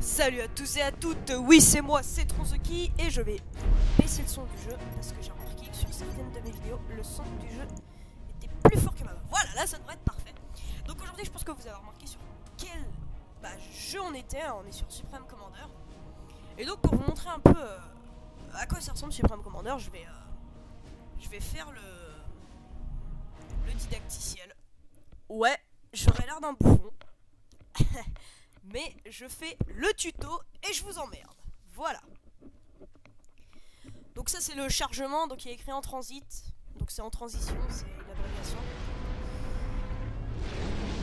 Salut à tous et à toutes, oui c'est moi, c'est Tronzoki et je vais baisser le son du jeu parce que j'ai remarqué que sur certaines de mes vidéos, le son du jeu était plus fort que ma voix. Voilà, là ça devrait être parfait. Donc aujourd'hui je pense que vous avez remarqué sur quel jeu on était, on est sur Supreme Commander. Et donc pour vous montrer un peu à quoi ça ressemble Supreme Commander, je vais faire le didacticiel. Ouais, j'aurais l'air d'un bouffon. Mais je fais le tuto et je vous emmerde. Voilà. Donc ça c'est le chargement, donc il est écrit en transit. Donc c'est en transition, c'est l'abréviation.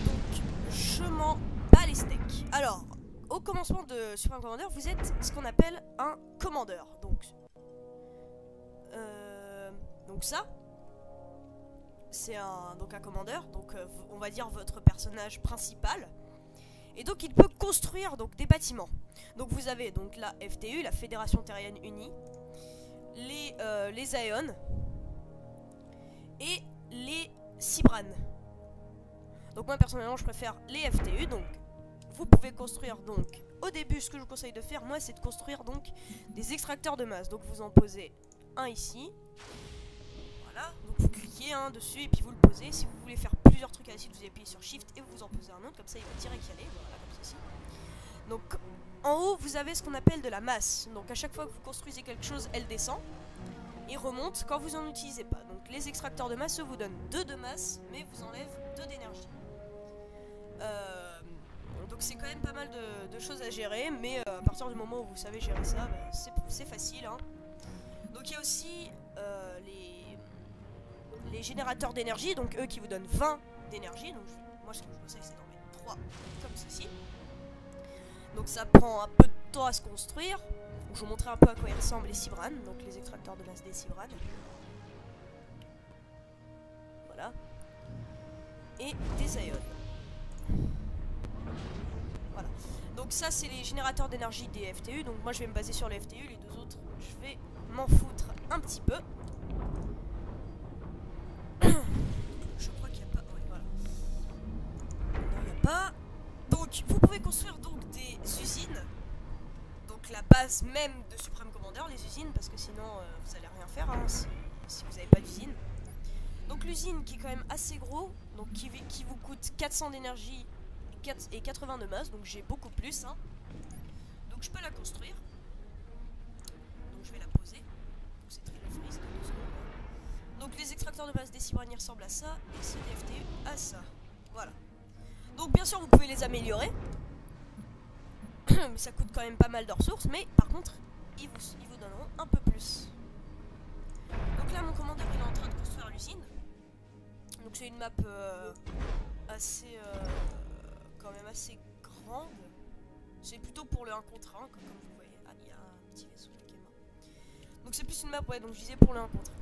Donc je m'en bats les steaks. Alors, au commencement de Supreme Commander, vous êtes ce qu'on appelle un commandeur. Donc ça, c'est un commandeur. Donc on va dire votre personnage principal. Et donc il peut construire donc des bâtiments. Donc vous avez donc la FTU, la Fédération Terrienne Unie, les Aeon et les Cybran. Donc moi personnellement je préfère les FTU. Donc vous pouvez construire donc au début, ce que je vous conseille de faire moi c'est de construire donc des extracteurs de masse. Donc vous en posez un ici. Voilà, donc vous cliquez dessus et puis vous le posez. Si vous voulez faire plusieurs trucs à la suite, vous appuyez sur Shift et vous en posez un autre, comme ça il va direct y aller, voilà, comme ceci. Donc en haut vous avez ce qu'on appelle de la masse. Donc à chaque fois que vous construisez quelque chose, elle descend et remonte quand vous en utilisez pas. Donc les extracteurs de masse vous donnent 2 de masse, mais vous enlèvent 2 d'énergie. Donc c'est quand même pas mal de choses à gérer, mais à partir du moment où vous savez gérer ça, c'est facile. Donc il y a aussi les générateurs d'énergie, donc eux qui vous donnent 20 d'énergie. Donc moi ce que je vous conseille c'est d'en mettre 3 comme ceci. Donc ça prend un peu de temps à se construire. Je vous montrer un peu à quoi ils ressemblent les Cybran, donc les extracteurs de masse des Cybran. Voilà. Et des Aeon. Voilà. Donc ça c'est les générateurs d'énergie des FTU. Donc moi je vais me baser sur les FTU, les deux autres je vais m'en foutre un petit peu. Je crois qu'il n'y a pas... Ouais, voilà. Non, il n'y a pas. Donc vous pouvez construire donc des usines. Donc la base même de Supreme Commander, les usines, parce que sinon vous allez rien faire si vous n'avez pas d'usine. Donc l'usine qui est quand même assez gros, donc qui vous coûte 400 d'énergie et 80 de masse, donc j'ai beaucoup plus. Donc je peux la construire. Donc je vais la poser. C'est très freeze de 2 secondes. Donc les extracteurs de masse des Cybran ressemblent à ça, et ceux des FTU à ça. Voilà. Donc bien sûr vous pouvez les améliorer. Mais ça coûte quand même pas mal de ressources, mais par contre ils vous donneront un peu plus. Donc là mon commandeur il est en train de construire l'usine. Donc c'est une map assez quand même assez grande. C'est plutôt pour le 1 contre 1 comme vous voyez. Ah il y a un petit vaisseau qui est mort. Donc c'est plus une map donc je disais pour le 1 contre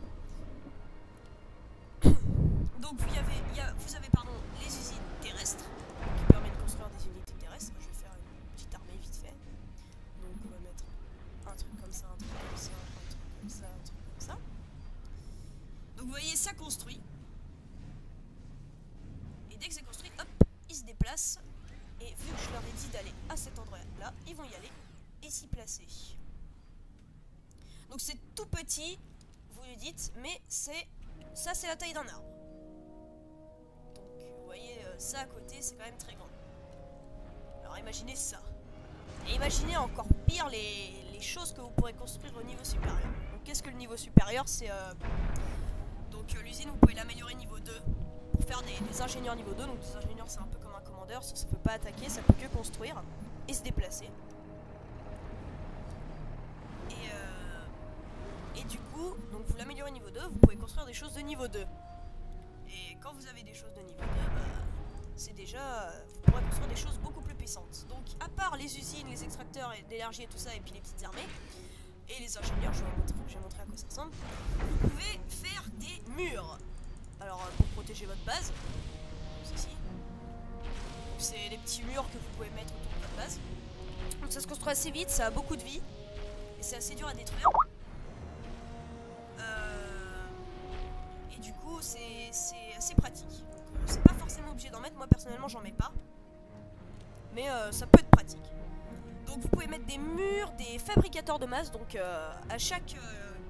1. Donc vous avez les usines terrestres qui permettent de construire des unités terrestres. Je vais faire une petite armée vite fait. Donc on va mettre un truc comme ça, un truc comme ça, un truc comme ça, un truc comme ça. Donc vous voyez ça construit. Et dès que c'est construit, hop, ils se déplacent. Et vu que je leur ai dit d'aller à cet endroit-là, ils vont y aller et s'y placer. Donc c'est tout petit, vous le dites, mais ça c'est la taille d'un arbre. Donc vous voyez ça à côté, c'est quand même très grand. Alors imaginez ça. Et imaginez encore pire les choses que vous pourrez construire au niveau supérieur. Donc qu'est-ce que le niveau supérieur? C'est donc l'usine vous pouvez l'améliorer niveau 2 pour faire des ingénieurs niveau 2. Donc des ingénieurs c'est un peu comme un commandeur, ça peut pas attaquer, ça peut que construire et se déplacer. Et du coup, donc vous l'améliorez niveau 2, vous pouvez construire des choses de niveau 2. Et quand vous avez des choses de niveau 2, c'est déjà... vous pourrez construire des choses beaucoup plus puissantes. Donc à part les usines, les extracteurs d'énergie et tout ça, et puis les petites armées, et les ingénieurs, je vais montrer à quoi ça ressemble, vous pouvez faire des murs. Alors pour protéger votre base, ceci. C'est les petits murs que vous pouvez mettre autour de votre base. Donc ça se construit assez vite, ça a beaucoup de vie, et c'est assez dur à détruire. Et du coup c'est assez pratique. C'est pas forcément obligé d'en mettre, moi personnellement j'en mets pas. Mais ça peut être pratique. Donc vous construire des fabricateurs de masse. Donc à chaque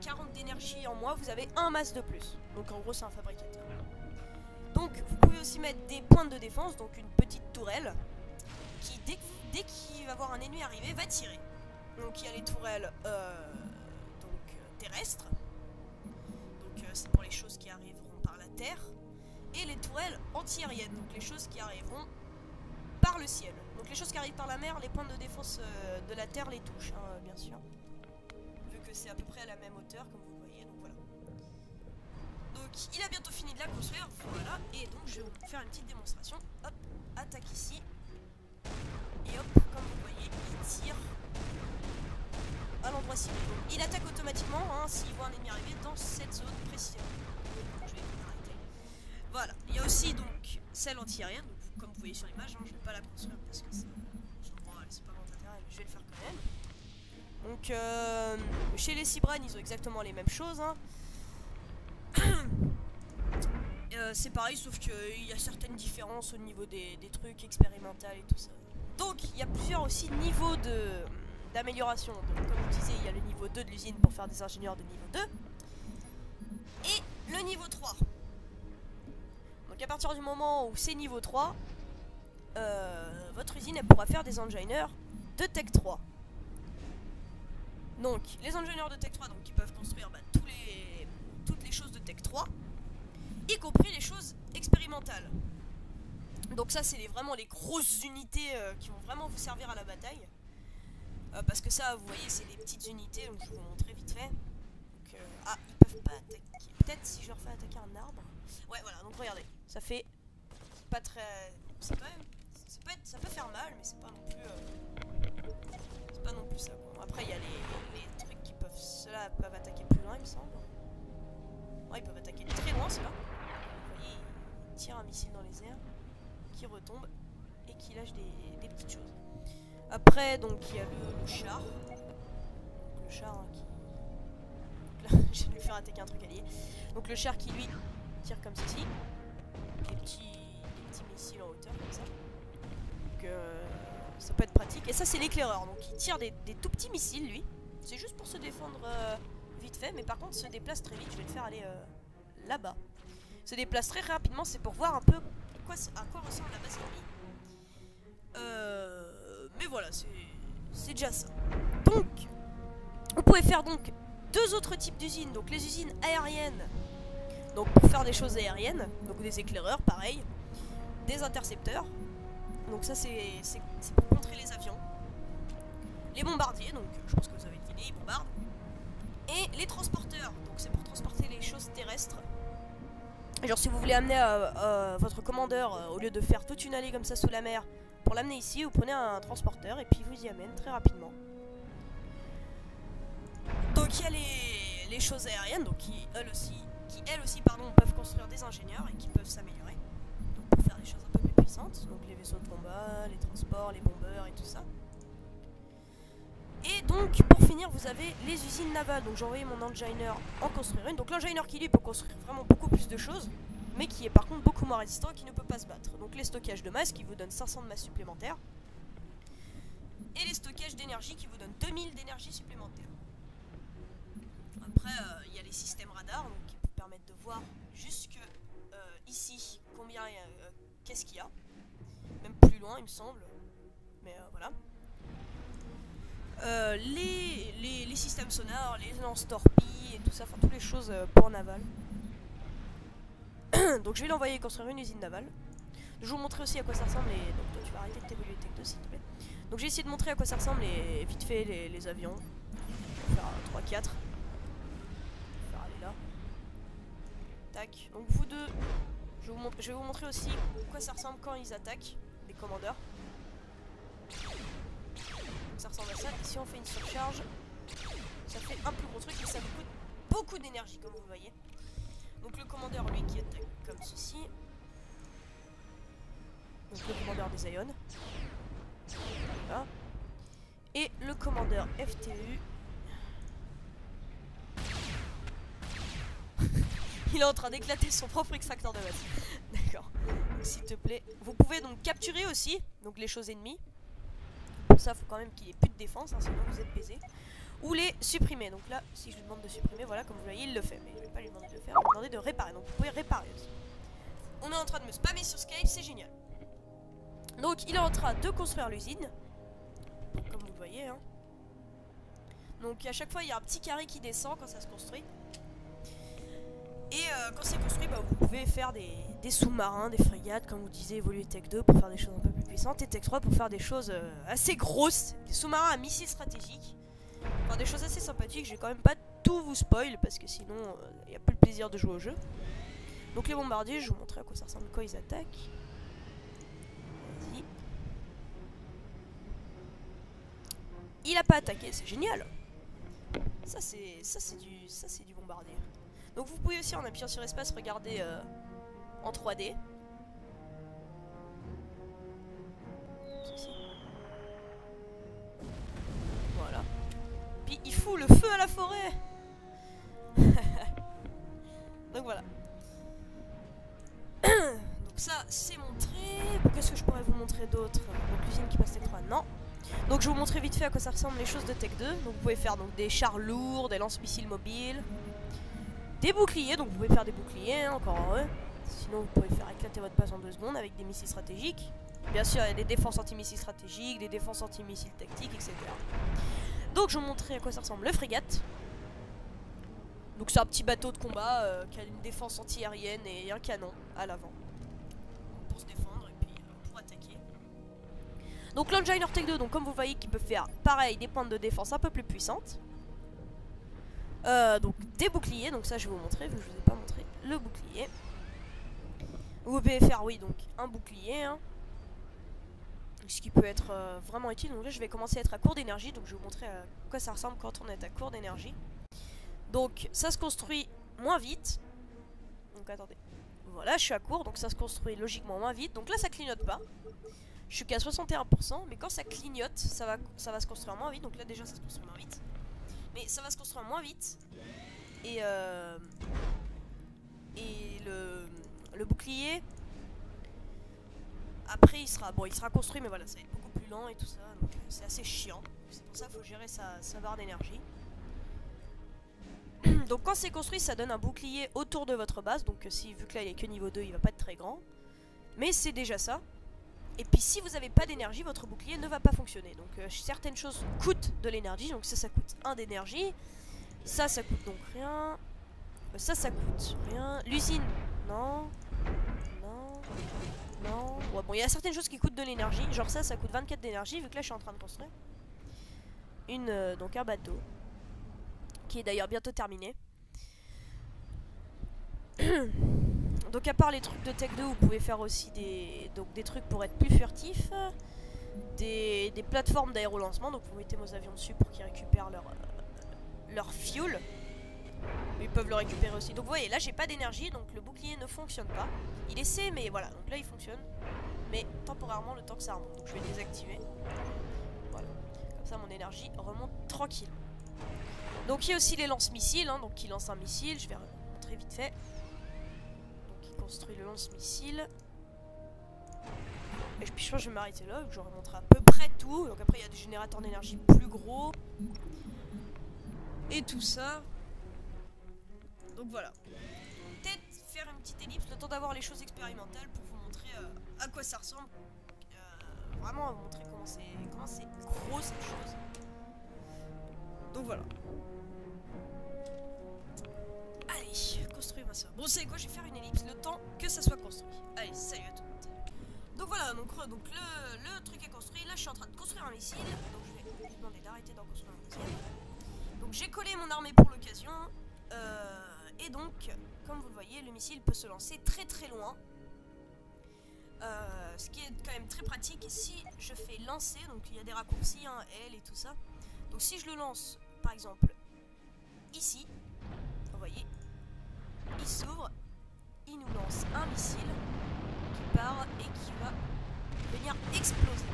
40 d'énergie en moins, vous avez un masse de plus. Donc en gros, c'est un fabricateur. Donc vous pouvez aussi mettre des pointes de défense, donc une petite tourelle qui dès qu'il va voir un ennemi arriver va tirer. Donc il y a les tourelles terrestres, donc c'est pour les choses qui arriveront par la terre, et les tourelles anti-aériennes, donc les choses qui arriveront par le ciel. Donc les choses qui arrivent par la mer, les pointes de défense de la terre les touchent, hein, bien sûr, vu que c'est à peu près à la même hauteur comme vous voyez. Donc voilà. Donc il a bientôt fini de la construire, voilà, et donc je vais vous faire une petite démonstration. Hop, attaque ici, et hop, comme vous voyez, il tire à l'endroit ciblé. Donc il attaque automatiquement hein, s'il voit un ennemi arriver dans cette zone précisément. Je vais arrêter. Voilà, il y a aussi donc celle anti-aérienne, comme vous voyez sur l'image, hein, je ne vais pas la construire parce que c'est pas mon intérêt, mais je vais le faire quand même. Donc chez les Cybran, ils ont exactement les mêmes choses. Hein. C'est pareil, sauf qu'il y a certaines différences au niveau des trucs expérimentaux et tout ça. Donc il y a plusieurs aussi niveaux d'amélioration. Donc comme je disais, il y a le niveau 2 de l'usine pour faire des ingénieurs de niveau 2. Et le niveau 3. Donc à partir du moment où c'est niveau 3, votre usine elle pourra faire des ingénieurs de Tech 3. Donc les ingénieurs de Tech 3 donc, ils peuvent construire toutes les choses de Tech 3, y compris les choses expérimentales. Donc ça c'est vraiment les grosses unités qui vont vraiment vous servir à la bataille. Parce que ça vous voyez c'est des petites unités, donc je vais vous montrer vite fait. Donc, ah ils peuvent pas attaquer, peut-être si je leur fais attaquer un arbre. Ouais voilà, donc regardez, ça fait pas très... C'est quand même... Ça peut faire mal, mais c'est pas non plus... c'est pas non plus ça quoi. Après il y a les trucs qui peuvent... Ceux-là peuvent attaquer plus loin il me semble. Ouais ils peuvent attaquer très loin ceux-là. Vous voyez, ils tirent un missile dans les airs, qui retombe, et qui lâche des petites choses. Après donc il y a le char. Le char hein, qui... Là j'ai dû faire attaquer un truc allié. Donc le char qui lui tire comme ceci. Des petits missiles en hauteur comme ça. Donc ça peut être pratique. Et ça c'est l'éclaireur. Donc il tire des tout petits missiles lui. C'est juste pour se défendre vite fait. Mais par contre se déplace très vite. Je vais le faire aller là-bas. Se déplace très rapidement. C'est pour voir un peu à quoi ressemble la base ennemie. Mais voilà, c'est déjà ça. Donc vous pouvez faire donc deux autres types d'usines. Donc les usines aériennes. Donc pour faire des choses aériennes, donc des éclaireurs pareil, des intercepteurs, donc ça c'est pour contrer les avions, les bombardiers, donc je pense que vous avez deviné, ils bombardent, et les transporteurs, donc c'est pour transporter les choses terrestres. Genre si vous voulez amener votre commandeur, au lieu de faire toute une allée comme ça sous la mer, pour l'amener ici, vous prenez un transporteur et puis il vous y amène très rapidement. Donc il y a les choses aériennes, donc qui elles aussi peuvent construire des ingénieurs et qui peuvent s'améliorer pour faire des choses un peu plus puissantes. Donc les vaisseaux de combat, les transports, les bombeurs et tout ça. Et donc pour finir vous avez les usines navales. Donc j'ai envoyé mon engineer en construire une. Donc l'engineer qui lui peut construire vraiment beaucoup plus de choses, mais qui est par contre beaucoup moins résistant et qui ne peut pas se battre. Donc les stockages de masse qui vous donnent 500 de masse supplémentaire. Et les stockages d'énergie qui vous donnent 2000 d'énergie supplémentaire. Après il y a les systèmes radars donc, qui permettent de voir jusque ici combien qu'est-ce qu'il y a, même plus loin il me semble, mais voilà. Les systèmes sonars, les lance-torpilles et tout ça, enfin toutes les choses pour naval. Donc je vais l'envoyer construire une usine navale. Je vais vous montrer aussi à quoi ça ressemble et donc toi tu vas arrêter de t'évoluer Tech 2 s'il te plaît. Donc j'ai essayé de montrer à quoi ça ressemble et vite fait les avions. Je vais faire 3-4. Tac. Donc vous deux, je vais vous montrer aussi à quoi ça ressemble quand ils attaquent les commandeurs. Donc ça ressemble à ça. Et si on fait une surcharge, ça fait un plus gros truc et ça vous coûte beaucoup d'énergie comme vous voyez. Donc le commandeur lui qui attaque comme ceci. Donc le commandeur des Ions. Voilà. Et le commandeur FTU. Il est en train d'éclater son propre extracteur de masse. D'accord. S'il te plaît. Vous pouvez donc capturer aussi donc les choses ennemies. pour ça il faut quand même qu'il ait plus de défense, hein, sinon vous êtes baisé. Ou les supprimer. Donc là, si je lui demande de supprimer, voilà, comme vous voyez, il le fait. Mais je vais pas lui demander de le faire, je vais lui demander de réparer. Donc vous pouvez réparer aussi. On est en train de me spammer sur Skype, c'est génial. Donc il est en train de construire l'usine. Comme vous le voyez, hein. Donc à chaque fois, il y a un petit carré qui descend quand ça se construit. Et quand c'est construit, bah, vous pouvez faire des sous-marins, des frégates, comme vous disiez, évoluer Tech 2 pour faire des choses un peu plus puissantes, et Tech 3 pour faire des choses assez grosses, des sous-marins à missiles stratégiques. Enfin, des choses assez sympathiques. Je vais quand même pas tout vous spoil parce que sinon il n'y a plus le plaisir de jouer au jeu. Donc les bombardiers, je vais vous montrer à quoi ça ressemble quand ils attaquent. Vas-y. Il a pas attaqué, c'est génial. Ça c'est du bombardier. Donc vous pouvez aussi en appuyant sur espace regarder en 3D. Ceci. Voilà. Puis il fout le feu à la forêt. Donc voilà. Donc ça c'est montré. Qu'est-ce que je pourrais vous montrer d'autre? Donc l'usine qui passe Tech 3, non. Donc je vais vous montrer vite fait à quoi ça ressemble les choses de Tech 2. Donc vous pouvez faire donc des chars lourds, des lance-missiles mobiles, des boucliers, donc vous pouvez faire des boucliers, hein, encore heureux. Sinon vous pouvez faire éclater votre base en 2 secondes avec des missiles stratégiques. Bien sûr il y a des défenses anti-missiles stratégiques, des défenses anti-missiles tactiques, etc. Donc je vais vous montrer à quoi ça ressemble le frégate. Donc c'est un petit bateau de combat qui a une défense anti-aérienne et un canon à l'avant. Pour se défendre et puis pour attaquer. Donc l'Enginer Tech 2, donc comme vous voyez, qui peut faire pareil des pointes de défense un peu plus puissantes. Donc des boucliers, donc ça je vais vous montrer, vu que je vous ai pas montré le bouclier. Vous pouvez faire, oui, donc un bouclier, hein, ce qui peut être vraiment utile. Donc là je vais commencer à être à court d'énergie, donc je vais vous montrer à quoi ça ressemble quand on est à court d'énergie. Donc ça se construit moins vite. Donc attendez, voilà, je suis à court, donc ça se construit logiquement moins vite. Donc là ça clignote pas. Je suis qu'à 61%, mais quand ça clignote, ça va se construire moins vite. Donc là déjà ça se construit moins vite. Mais ça va se construire moins vite. Et le bouclier, après il sera construit, mais voilà, ça va être beaucoup plus lent et tout ça. Donc c'est assez chiant. C'est pour ça qu'il faut gérer sa barre d'énergie. Donc quand c'est construit, ça donne un bouclier autour de votre base. Donc vu que là il est que niveau 2, il va pas être très grand. Mais c'est déjà ça. Et puis si vous n'avez pas d'énergie, votre bouclier ne va pas fonctionner. Donc certaines choses coûtent de l'énergie. Donc ça coûte 1 d'énergie. Ça coûte donc rien. Ça coûte rien. L'usine, non. Non. Non. Ouais, bon, il y a certaines choses qui coûtent de l'énergie. Genre ça coûte 24 d'énergie, vu que là je suis en train de construire donc un bateau. Qui est d'ailleurs bientôt terminé. Donc à part les trucs de Tech 2, vous pouvez faire aussi des trucs pour être plus furtif. Des plateformes d'aérolancement, donc vous mettez vos avions dessus pour qu'ils récupèrent leur fuel. Ils peuvent le récupérer aussi. Donc vous voyez, là j'ai pas d'énergie, donc le bouclier ne fonctionne pas. Il essaie, mais voilà, donc là il fonctionne. Mais temporairement, le temps que ça remonte. Donc je vais le désactiver. Voilà. Comme ça mon énergie remonte tranquille. Donc il y a aussi les lance-missiles, hein, donc qui lance un missile, je vais montrer vite fait. Construit le lance-missile. Et puis je pense que je vais m'arrêter là, je vais montrer à peu près tout. Donc après il y a des générateurs d'énergie plus gros. Et tout ça. Donc voilà. Peut-être faire une petite ellipse, le temps d'avoir les choses expérimentales pour vous montrer à quoi ça ressemble. Vraiment vous montrer comment c'est gros cette chose. Donc voilà. Allez, construis-moi ça. Bon, c'est quoi, je vais faire une ellipse, le temps que ça soit construit. Allez, salut à tout le monde. Donc voilà, donc le truc est construit. Là, je suis en train de construire un missile. Donc je vais lui demander d'arrêter d'en construire un deuxième. Donc j'ai collé mon armée pour l'occasion. Et donc, comme vous le voyez, le missile peut se lancer très très loin. Ce qui est quand même très pratique. Si je fais lancer, donc il y a des raccourcis, hein, L et tout ça. Donc si je le lance, par exemple, ici, vous voyez, il s'ouvre, il nous lance un missile qui part et qui va venir exploser,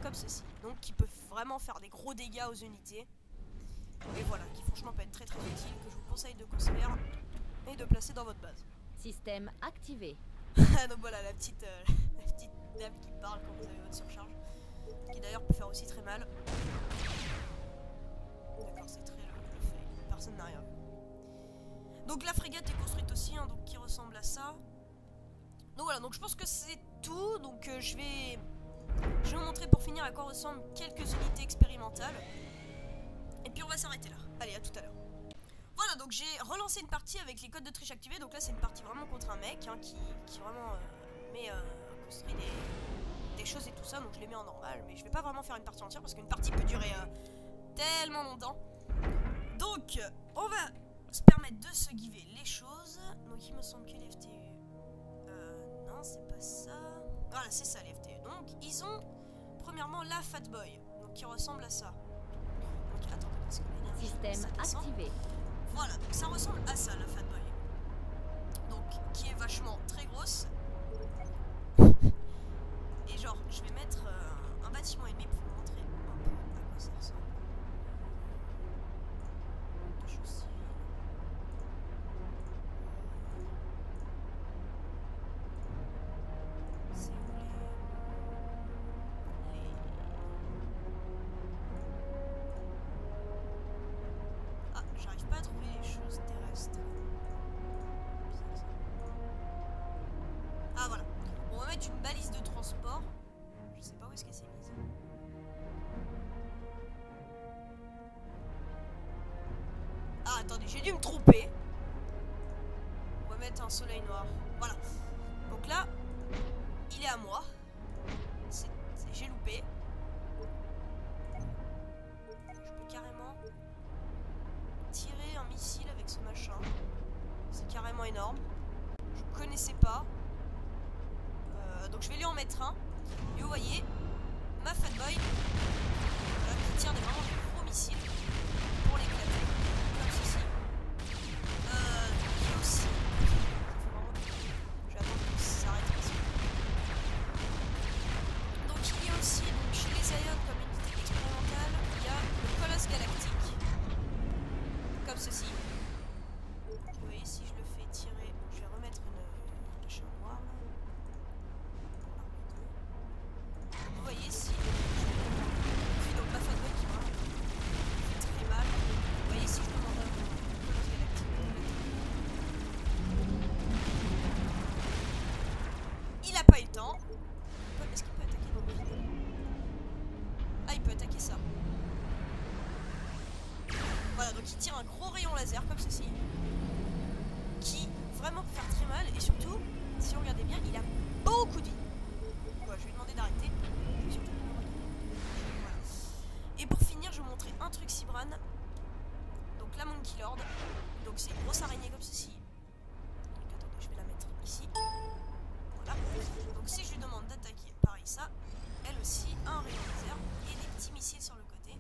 comme ceci. Donc qui peut vraiment faire des gros dégâts aux unités. Et voilà, qui franchement peut être très très utile, que je vous conseille de construire et de placer dans votre base. Système activé. Donc voilà, la petite dame qui parle quand vous avez votre surcharge. qui d'ailleurs peut faire aussi très mal. D'accord, c'est très le fait, personne n'a rien. Donc la frégate est construite aussi, hein, donc qui ressemble à ça. Donc voilà, donc je pense que c'est tout. Donc je vais vous montrer pour finir à quoi ressemblent quelques unités expérimentales. Et puis on va s'arrêter là. Allez, à tout à l'heure. Voilà, donc j'ai relancé une partie avec les codes de triche activés. Donc là c'est une partie vraiment contre un mec hein, qui vraiment construit des choses et tout ça. Donc je les mets en normal, mais je vais pas vraiment faire une partie entière parce qu'une partie peut durer tellement longtemps. Donc on va se permettre de se giver les choses. Donc il me semble que les FTU... non, c'est pas ça. Voilà, c'est ça les FTU. Donc ils ont premièrement la Fatboy, donc qui ressemble à ça. Donc attendez parce que l'énergie... Système activé. Voilà, donc ça ressemble à ça la Fatboy. Donc qui est vachement très grosse. Et genre, je vais mettre un bâtiment ennemi pour vous montrer un peu à quoi ça ressemble. C'est où les... Ah, j'arrive pas à trouver les choses terrestres. Ah voilà. On va mettre une balise de transport. Je sais pas où est-ce qu'elle s'est mise. Ah attendez, j'ai dû me tromper. On va mettre un soleil noir. Voilà. Donc là, il est à moi. J'ai loupé. Je peux carrément tirer un missile avec ce machin. C'est carrément énorme. Je connaissais pas. Donc je vais lui en mettre un. Et vous voyez, ma Fatboy qui tire vraiment des gros missiles pour l'éclater. Comme ceci. Il y a aussi... Je vais attendre que ça s'arrête. Donc il y a aussi, donc, chez les Ion comme unité expérimentale, il y a le Colosse Galactique. Comme ceci. Vous voyez, si je le fais tirer, je vais remettre une machin noir là. Vous voyez si... Puis donc ma Fatboy qui va fait très mal. Vous voyez si je demande un Colosse Galactique. Il a pas eu le temps. Est-ce qu'il peut attaquer dans le vide? Ah, il peut attaquer ça. Voilà, donc il tire un gros rayon laser comme ceci. Qui vraiment peut faire très mal. Et surtout, si vous regardez bien, il a beaucoup de vie. Voilà, je vais lui demander d'arrêter. Voilà. Et pour finir, je vais vous montrer un truc Cybran. Donc la Monkey Lord. Donc c'est une grosse araignée comme ceci. Donc attendez, je vais la mettre ici. Voilà. Donc si je lui demande d'attaquer, pareil ça, elle aussi a un rayon laser et des petits missiles sur le côté.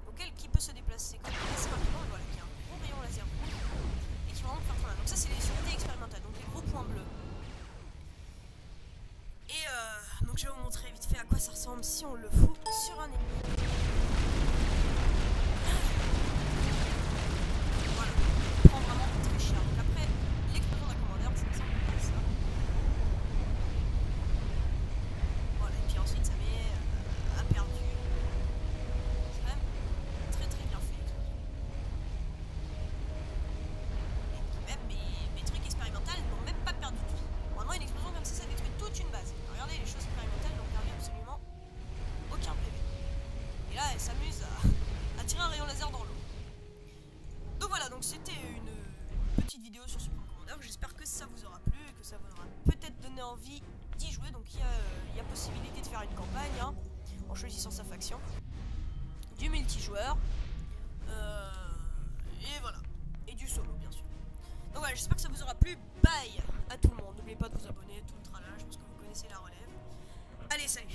Donc elle qui peut se déplacer comme assez rapidement, voilà, qui a un gros rayon laser rouge et qui va vraiment faire très mal. Donc ça c'est les unités expérimentales, donc les gros points bleus. Et donc je vais vous montrer vite fait à quoi ça ressemble si on le fout sur un ennemi. Voilà, on prend vraiment très cher. Donc après, l'explosion d'un commandeur, ça ressemble à ça. Voilà, et puis ensuite ça met à perdu. C'est quand même très très bien fait. Et même mes trucs expérimentaux n'ont même pas perdu de vie. Normalement une explosion comme ça détruit toute une base. Regardez, les choses expérimentales n'ont perdu absolument aucun PV. Et là elle s'amuse à tirer un rayon laser dans l'eau. Donc voilà, donc c'était une petite vidéo sur Supreme Commander. J'espère que ça vous aura plu et que ça vous aura peut-être donné envie d'y jouer. Donc il y a possibilité de faire une campagne hein, en choisissant sa faction. Du multijoueur. Et voilà. Et du solo bien sûr. Donc voilà, j'espère que ça vous aura plu. Bye à tout le monde. N'oubliez pas de vous abonner, tout le tralala. Je pense que vous connaissez la relève. Allez, salut!